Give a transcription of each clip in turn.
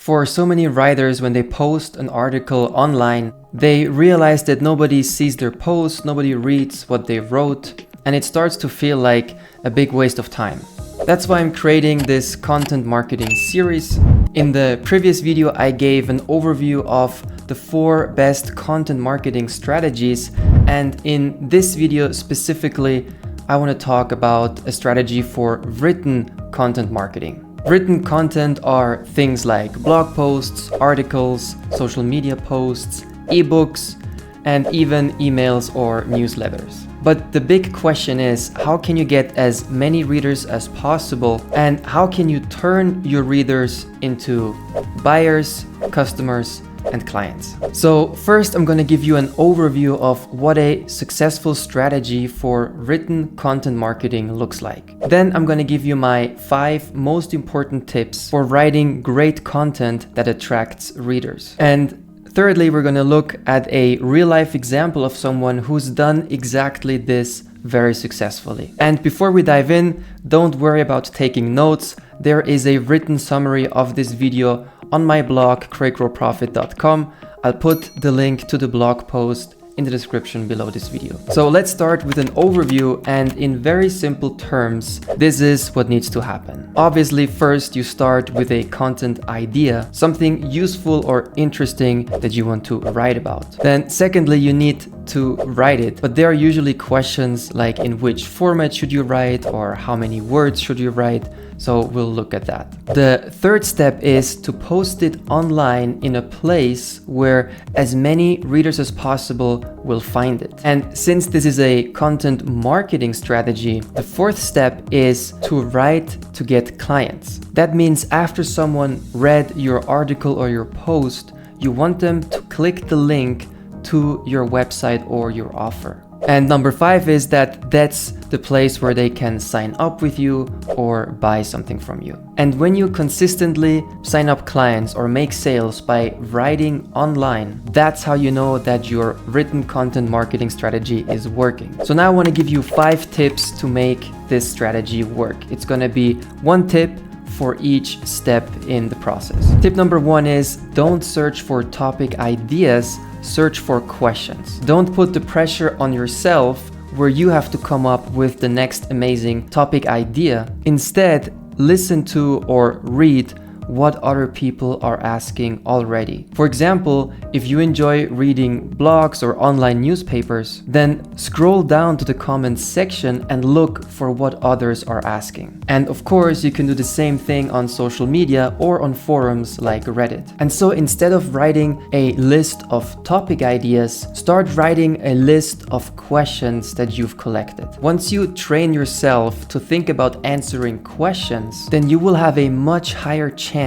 For so many writers, when they post an article online, they realize that nobody sees their post, nobody reads what they wrote, and it starts to feel like a big waste of time. That's why I'm creating this content marketing series. In the previous video, I gave an overview of the 4 best content marketing strategies, and in this video specifically, I want to talk about a strategy for written content marketing. Written content are things like blog posts, articles, social media posts, ebooks, and even emails or newsletters. But the big question is, how can you get as many readers as possible, and how can you turn your readers into buyers, customers, and clients? So first, I'm going to give you an overview of what a successful strategy for written content marketing looks like. Then I'm going to give you my 5 most important tips for writing great content that attracts readers. And thirdly, we're going to look at a real-life example of someone who's done exactly this very successfully. And before we dive in, don't worry about taking notes. There is a written summary of this video on my blog, CreateGrowProfit.com. I'll put the link to the blog post in the description below this video. So let's start with an overview, and in very simple terms, this is what needs to happen. Obviously, first you start with a content idea, something useful or interesting that you want to write about. Then secondly, you need to write it, but there are usually questions like in which format should you write or how many words should you write. So we'll look at that. The third step is to post it online in a place where as many readers as possible will find it. And since this is a content marketing strategy, the fourth step is to write to get clients. That means after someone read your article or your post, you want them to click the link to your website or your offer. And number 5 is that that's the place where they can sign up with you or buy something from you. And when you consistently sign up clients or make sales by writing online, that's how you know that your written content marketing strategy is working. So now I want to give you 5 tips to make this strategy work. It's going to be 1 tip for each step in the process. Tip number 1 is don't search for topic ideas, search for questions. Don't put the pressure on yourself where you have to come up with the next amazing topic idea. Instead, listen to or read what other people are asking already. For example, if you enjoy reading blogs or online newspapers, then scroll down to the comments section and look for what others are asking. And of course, you can do the same thing on social media or on forums like Reddit. And so instead of writing a list of topic ideas, start writing a list of questions that you've collected. Once you train yourself to think about answering questions, then you will have a much higher chance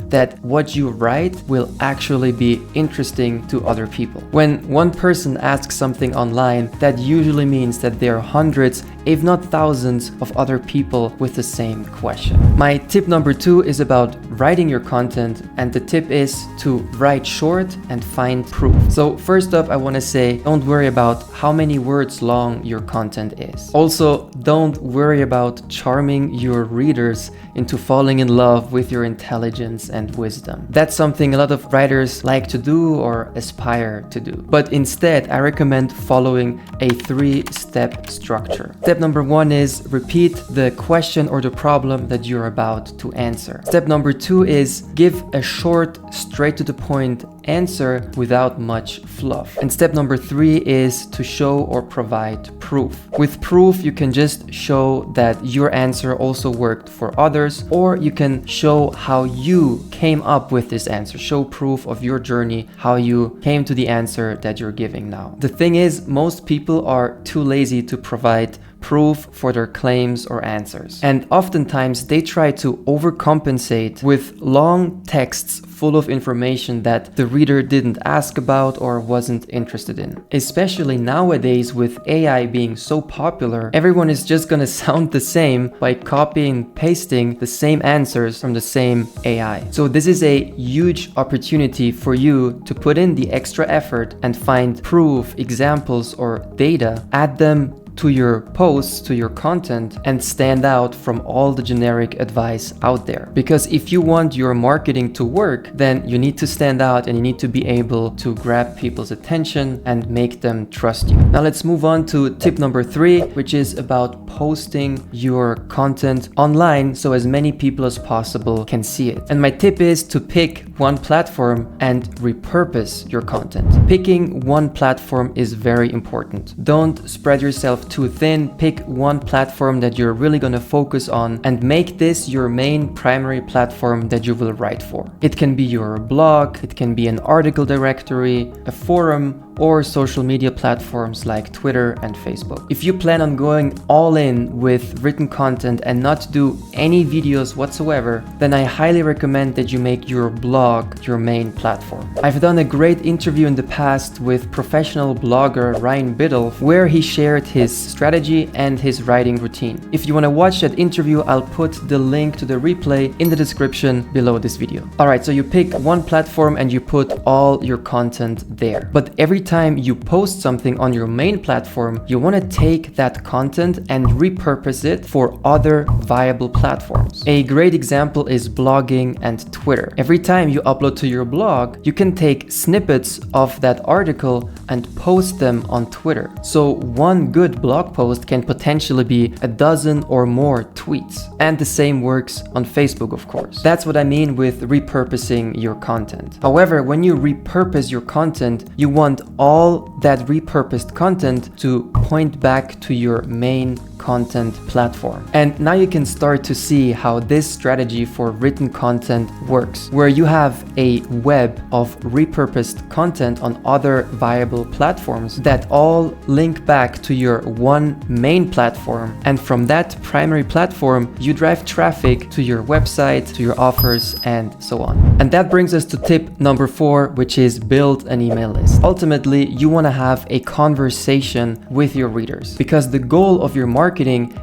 that what you write will actually be interesting to other people. When one person asks something online, that usually means that there are hundreds, if not thousands, of other people with the same question. My tip number 2 is about writing your content, and the tip is to write short and find proof. So first up, I want to say, don't worry about how many words long your content is. Also, don't worry about charming your readers into falling in love with your intelligence and wisdom. That's something a lot of writers like to do or aspire to do. But instead, I recommend following a 3-step structure. Step number 1 is repeat the question or the problem that you're about to answer. Step number 2 is give a short, straight to the point answer without much fluff. And step number 3 is to show or provide proof. With proof, you can just show that your answer also worked for others, or you can show how you came up with this answer. Show proof of your journey, how you came to the answer that you're giving now. The thing is, most people are too lazy to provide proof for their claims or answers. And oftentimes they try to overcompensate with long texts full of information that the reader didn't ask about or wasn't interested in. Especially nowadays with AI being so popular, everyone is just gonna sound the same by copying and pasting the same answers from the same AI. So this is a huge opportunity for you to put in the extra effort and find proof, examples, or data, add them to your posts, to your content, and stand out from all the generic advice out there. Because if you want your marketing to work, then you need to stand out and you need to be able to grab people's attention and make them trust you. Now let's move on to tip number 3, which is about posting your content online so as many people as possible can see it. And my tip is to pick one platform and repurpose your content. Picking one platform is very important. Don't spread yourself too thin. Pick one platform that you're really going to focus on and make this your main primary platform that you will write for. It can be your blog, it can be an article directory, a forum, or social media platforms like Twitter and Facebook. If you plan on going all in with written content and not do any videos whatsoever, then I highly recommend that you make your blog your main platform. I've done a great interview in the past with professional blogger Ryan Biddle, where he shared his strategy and his writing routine. If you want to watch that interview, I'll put the link to the replay in the description below this video. Alright, so you pick one platform and you put all your content there. But every time you post something on your main platform, you want to take that content and repurpose it for other viable platforms. A great example is blogging and Twitter. Every time you upload to your blog, you can take snippets of that article and post them on Twitter. So one good blog post can potentially be a dozen or more tweets. And the same works on Facebook, of course. That's what I mean with repurposing your content. However, when you repurpose your content, you want all that repurposed content to point back to your main content platform. And now you can start to see how this strategy for written content works, where you have a web of repurposed content on other viable platforms that all link back to your one main platform. And from that primary platform, you drive traffic to your website, to your offers, and so on. And that brings us to tip number 4, which is build an email list. Ultimately, you want to have a conversation with your readers, because the goal of your marketing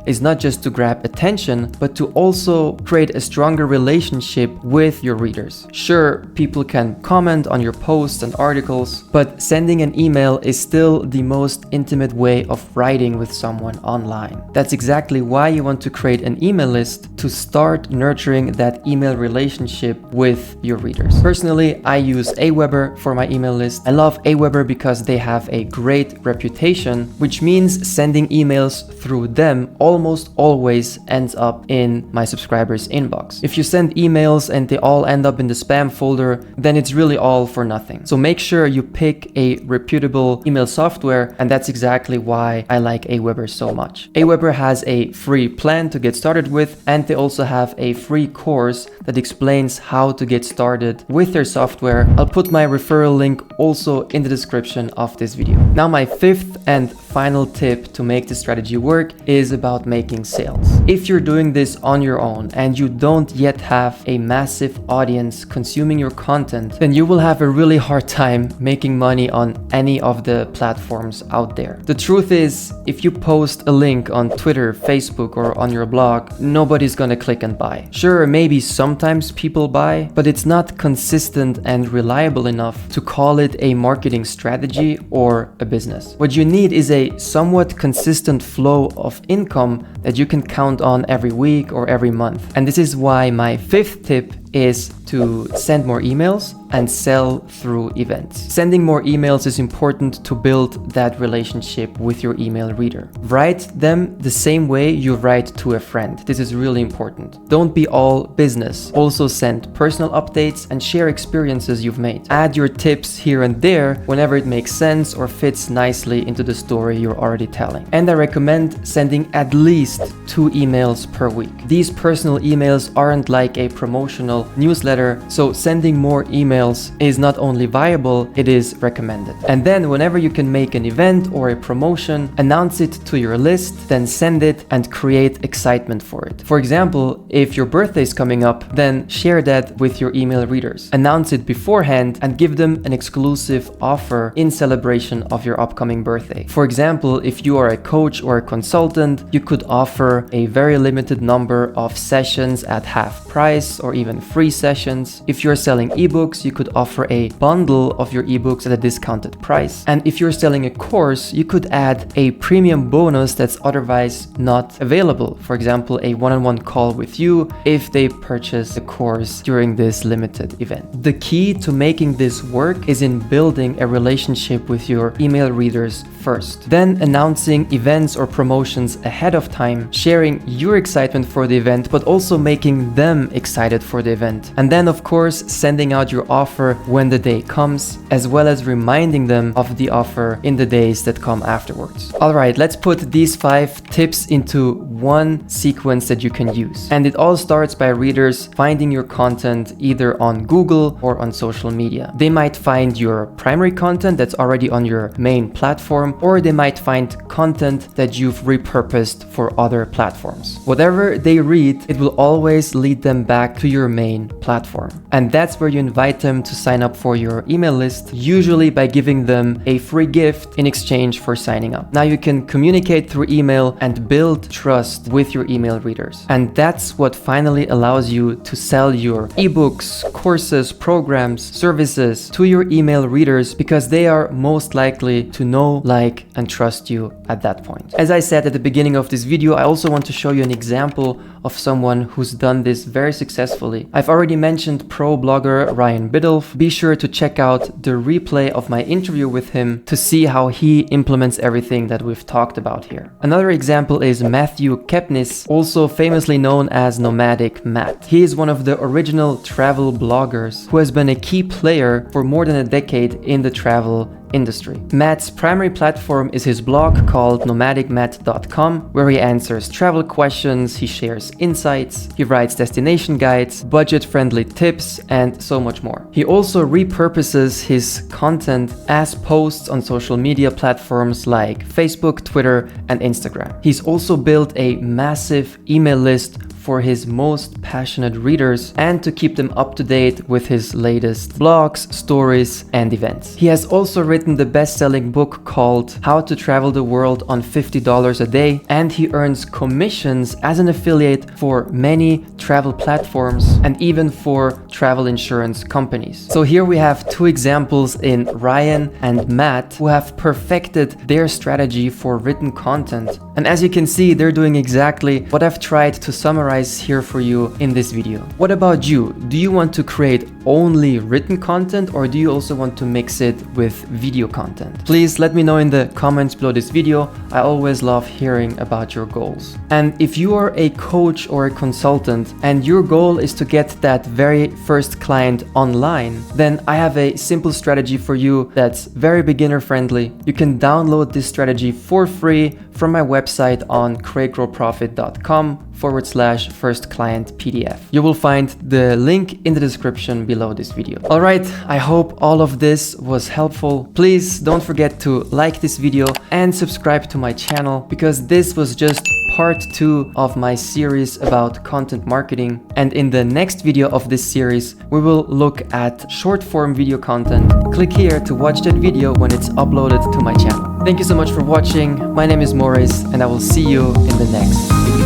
is not just to grab attention, but to also create a stronger relationship with your readers. Sure, people can comment on your posts and articles, but sending an email is still the most intimate way of writing with someone online. That's exactly why you want to create an email list, to start nurturing that email relationship with your readers. Personally, I use Aweber for my email list. I love Aweber because they have a great reputation, which means sending emails through them almost always ends up in my subscribers' inbox. If you send emails and they all end up in the spam folder, then it's really all for nothing. So make sure you pick a reputable email software, and that's exactly why I like Aweber so much. Aweber has a free plan to get started with, and they also have a free course that explains how to get started with their software. I'll put my referral link also in the description of this video. Now my 5th and final tip to make this strategy work is about making sales. If you're doing this on your own and you don't yet have a massive audience consuming your content, then you will have a really hard time making money on any of the platforms out there. The truth is, if you post a link on Twitter, Facebook, or on your blog, nobody's gonna click and buy. Sure, maybe sometimes people buy, but it's not consistent and reliable enough to call it a marketing strategy or a business. What you need is a somewhat consistent flow of income that you can count on every week or every month. And this is why my 5th tip is to send more emails and sell through events. Sending more emails is important to build that relationship with your email reader. Write them the same way you write to a friend. This is really important. Don't be all business. Also send personal updates and share experiences you've made. Add your tips here and there whenever it makes sense or fits nicely into the story you're already telling. And I recommend sending at least 2 emails per week. These personal emails aren't like a promotional newsletter, so sending more emails is not only viable, it is recommended. And then whenever you can make an event or a promotion, announce it to your list, then send it and create excitement for it. For example, if your birthday is coming up, then share that with your email readers. Announce it beforehand and give them an exclusive offer in celebration of your upcoming birthday. For example, if you are a coach or a consultant, you could offer a very limited number of sessions at half price or even free sessions promotions. If you're selling ebooks, you could offer a bundle of your ebooks at a discounted price. And if you're selling a course, you could add a premium bonus that's otherwise not available. For example, a one-on-one call with you if they purchase the course during this limited event. The key to making this work is in building a relationship with your email readers first, then announcing events or promotions ahead of time, sharing your excitement for the event, but also making them excited for the event. And then of course, sending out your offer when the day comes, as well as reminding them of the offer in the days that come afterwards. All right, let's put these 5 tips into one sequence that you can use. And it all starts by readers finding your content either on Google or on social media. They might find your primary content that's already on your main platform, or they might find content that you've repurposed for other platforms. Whatever they read, it will always lead them back to your main platform. And that's where you invite them to sign up for your email list, usually by giving them a free gift in exchange for signing up. Now you can communicate through email and build trust with your email readers. And that's what finally allows you to sell your ebooks, courses, programs, services to your email readers, because they are most likely to know, like, and trust you at that point. As I said at the beginning of this video, I also want to show you an example of someone who's done this very successfully. I've already mentioned pro blogger Ryan Biddulph. Be sure to check out the replay of my interview with him to see how he implements everything that we've talked about here. Another example is Matthew Kepnis, also famously known as Nomadic Matt. He is one of the original travel bloggers who has been a key player for more than a decade in the travel industry. Matt's primary platform is his blog called nomadicmatt.com, where he answers travel questions, he shares insights, he writes destination guides, budget-friendly tips, and so much more. He also repurposes his content as posts on social media platforms like Facebook, Twitter, and Instagram. He's also built a massive email list for his most passionate readers and to keep them up to date with his latest blogs, stories, and events. He has also written the best-selling book called How to Travel the World on $50 a Day, and he earns commissions as an affiliate for many travel platforms and even for travel insurance companies. So here we have 2 examples in Ryan and Matt who have perfected their strategy for written content. And as you can see, they're doing exactly what I've tried to summarize here for you in this video. What about you? Do you want to create only written content, or do you also want to mix it with video content? Please let me know in the comments below this video. I always love hearing about your goals. And if you are a coach or a consultant and your goal is to get that very first client online, then I have a simple strategy for you that's very beginner friendly. You can download this strategy for free from my website on CreateGrowProfit.com/first client PDF. You will find the link in the description below this video. All right, I hope all of this was helpful. Please don't forget to like this video and subscribe to my channel, because this was just part 2 of my series about content marketing. And in the next video of this series, we will look at short form video content. Click here to watch that video when it's uploaded to my channel. Thank you so much for watching. My name is Maurice, and I will see you in the next video.